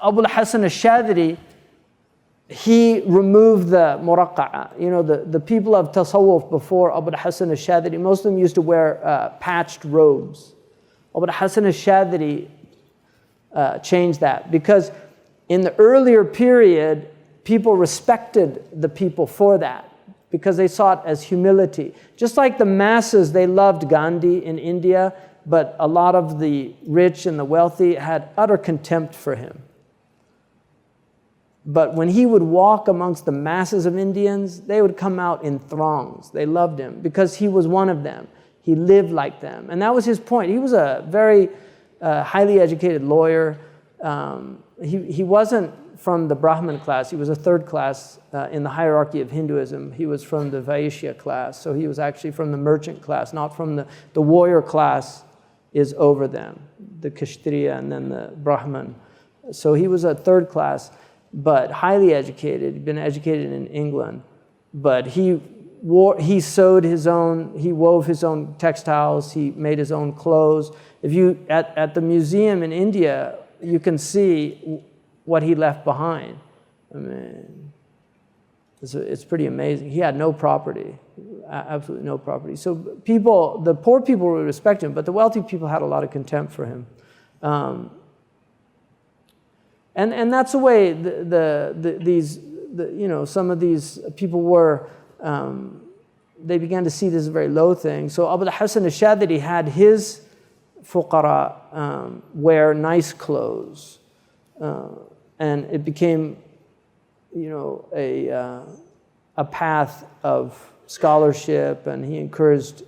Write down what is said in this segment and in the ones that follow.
Abu al-Hasan al-Shadhili, he removed the muraqa'a. You know, the people of tasawwuf before Abu al-Hasan al-Shadhili, most of them used to wear patched robes. Abu al-Hasan al-Shadhili changed that, because in the earlier period, people respected the people for that, because they saw it as humility. Just like the masses, they loved Gandhi in India, but a lot of the rich and the wealthy had utter contempt for him. But when he would walk amongst the masses of Indians, they would come out in throngs. They loved him because he was one of them. He lived like them. And that was his point. He was a very highly educated lawyer. He wasn't from the Brahmin class. He was a third class in the hierarchy of Hinduism. He was from the Vaishya class. So he was actually from the merchant class, not from the warrior class is over them, the Kshatriya and then the Brahmin. So he was a third class, but highly educated. He'd been educated in England, but he sewed his own, he wove his own textiles, he made his own clothes. If you, at the museum in India, you can see what he left behind. I mean, it's pretty amazing. He had no property, absolutely no property. So the poor people would respect him, but the wealthy people had a lot of contempt for him. And that's the way some of these people were, they began to see this as a very low thing. So Abu al-Hasan al-Shadhili had his fuqara wear nice clothes. And it became, a path of scholarship, and he encouraged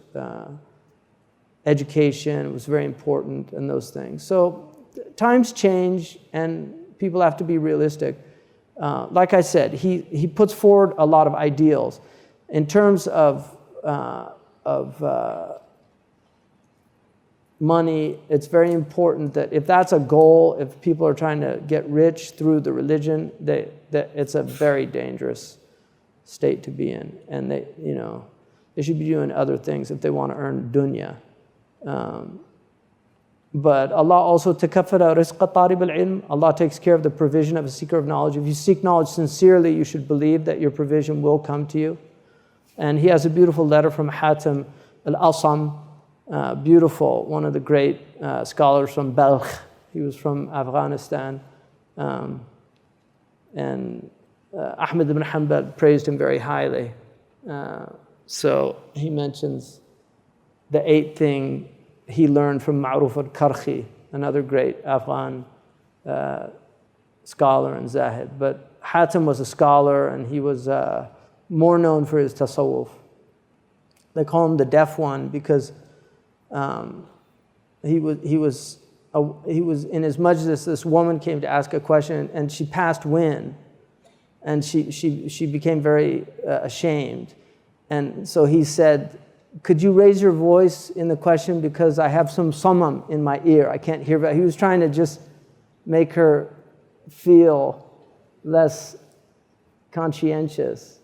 education. It was very important, and those things. So times change, and people have to be realistic. Like I said, he puts forward a lot of ideals. In terms of money, it's very important that if that's a goal, if people are trying to get rich through the religion, it's a very dangerous state to be in. And they should be doing other things if they want to earn dunya. But Allah also takaffara rizqa talib al-ilm. Allah takes care of the provision of a seeker of knowledge. If you seek knowledge sincerely, you should believe that your provision will come to you. And he has a beautiful letter from Hatim al-Asam, beautiful, one of the great scholars from Balkh. He was from Afghanistan. And Ahmad ibn Hanbal praised him very highly. So he mentions the 8th thing he learned from Ma'ruf al-Karkhi, another great Afghan scholar and zahid. But Hatim was a scholar, and he was more known for his tasawwuf. They call him the deaf one because he was in his majlis. This woman came to ask a question, and she passed wind, and she became very ashamed. And so he said, "Could you raise your voice in the question, because I have some samam in my ear, I can't hear." But he was trying to just make her feel less conscientious.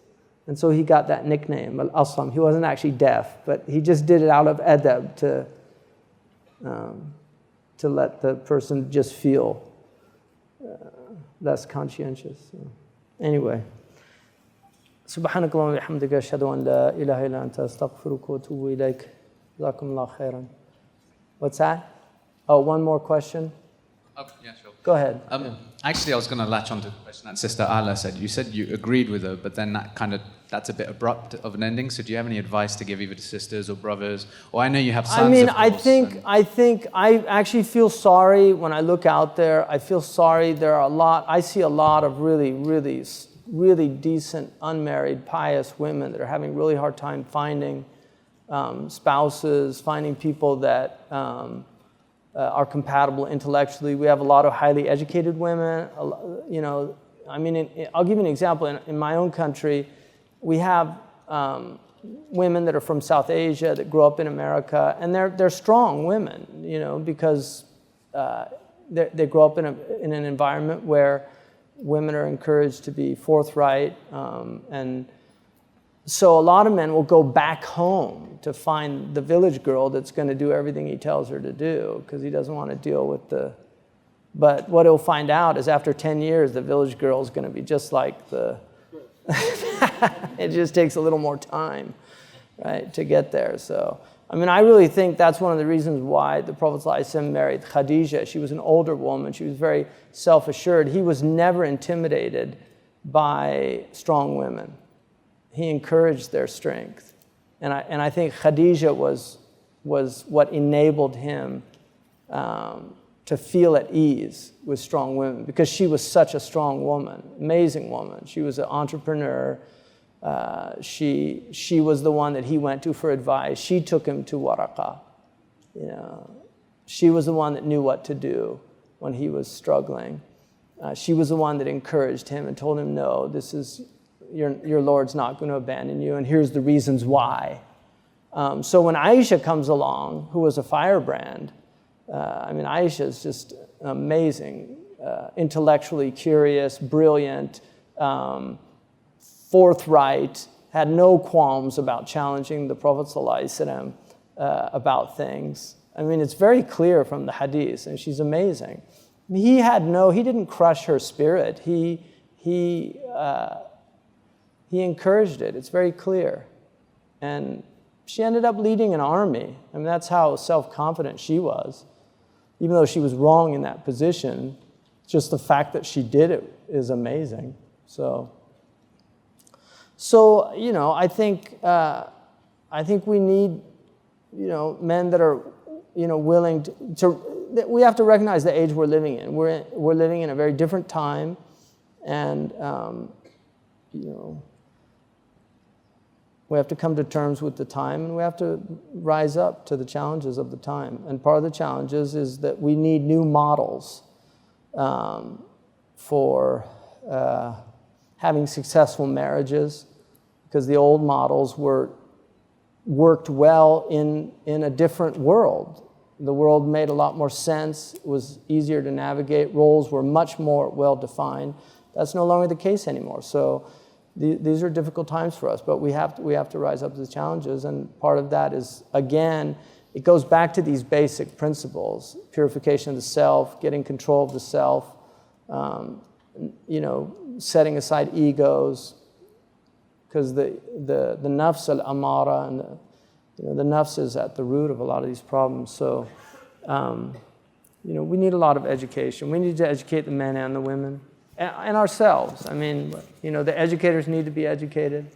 And so he got that nickname, Al-Asam. He wasn't actually deaf, but he just did it out of adab to let the person just feel less conscientious. So, anyway. سبحانك اللهم وبحمدك أشهد أن لا إله إلا أنت أستغفرك وأتوب إليك. جزاكم الله خيرا. What's that? Oh, one more question? Oh, yeah, sure. Go ahead. Actually, I was going to latch on to the question that Sister Ala said. You said you agreed with her, but then that's a bit abrupt of an ending. So do you have any advice to give either to sisters or brothers? Or I know you have sons, I mean, of course, I actually feel sorry when I look out there. I feel sorry. I see a lot of really decent, unmarried, pious women that are having really hard time finding spouses, finding people that are compatible intellectually. We have a lot of highly educated women. I mean, I'll give you an example. In my own country, we have women that are from South Asia that grew up in America, and they're strong women, because they grow up in an environment where women are encouraged to be forthright, and so a lot of men will go back home to find the village girl that's going to do everything he tells her to do, because he doesn't want to deal with the But what he'll find out is after 10 years, the village girl is going to be just like the... It just takes a little more time, right, to get there. So, I mean, I really think that's one of the reasons why the Prophet ﷺ married Khadija. She was an older woman. She was very self-assured. He was never intimidated by strong women. He encouraged their strength. And I think Khadija was what enabled him to feel at ease with strong women, because she was such a strong woman, amazing woman. She was an entrepreneur. She was the one that he went to for advice. She took him to Waraqa. You know, she was the one that knew what to do when he was struggling. She was the one that encouraged him and told him, no, this is, your Lord's not going to abandon you, and here's the reasons why. So when Aisha comes along, who was a firebrand, I mean, Aisha is just amazing, intellectually curious, brilliant, forthright, had no qualms about challenging the Prophet ﷺ about things. I mean, it's very clear from the Hadith, and she's amazing. He didn't crush her spirit. He encouraged it. It's very clear. And she ended up leading an army. I mean, that's how self-confident she was. Even though she was wrong in that position, just the fact that she did it is amazing. So you know, I think we need, you know, men that are, you know, willing to we have to recognize the age we're living in. We're living in a very different time, and you know, we have to come to terms with the time, and we have to rise up to the challenges of the time. And part of the challenges is that we need new models for having successful marriages, because the old models worked well in a different world. The world made a lot more sense, it was easier to navigate, roles were much more well-defined. That's no longer the case anymore. So these are difficult times for us, but we have to rise up to the challenges, and part of that is, again, it goes back to these basic principles: purification of the self, getting control of the self, you know, setting aside egos, because the nafs al-amara and the nafs is at the root of a lot of these problems. So, you know, we need a lot of education. We need to educate the men and the women. And ourselves. I mean, you know, the educators need to be educated.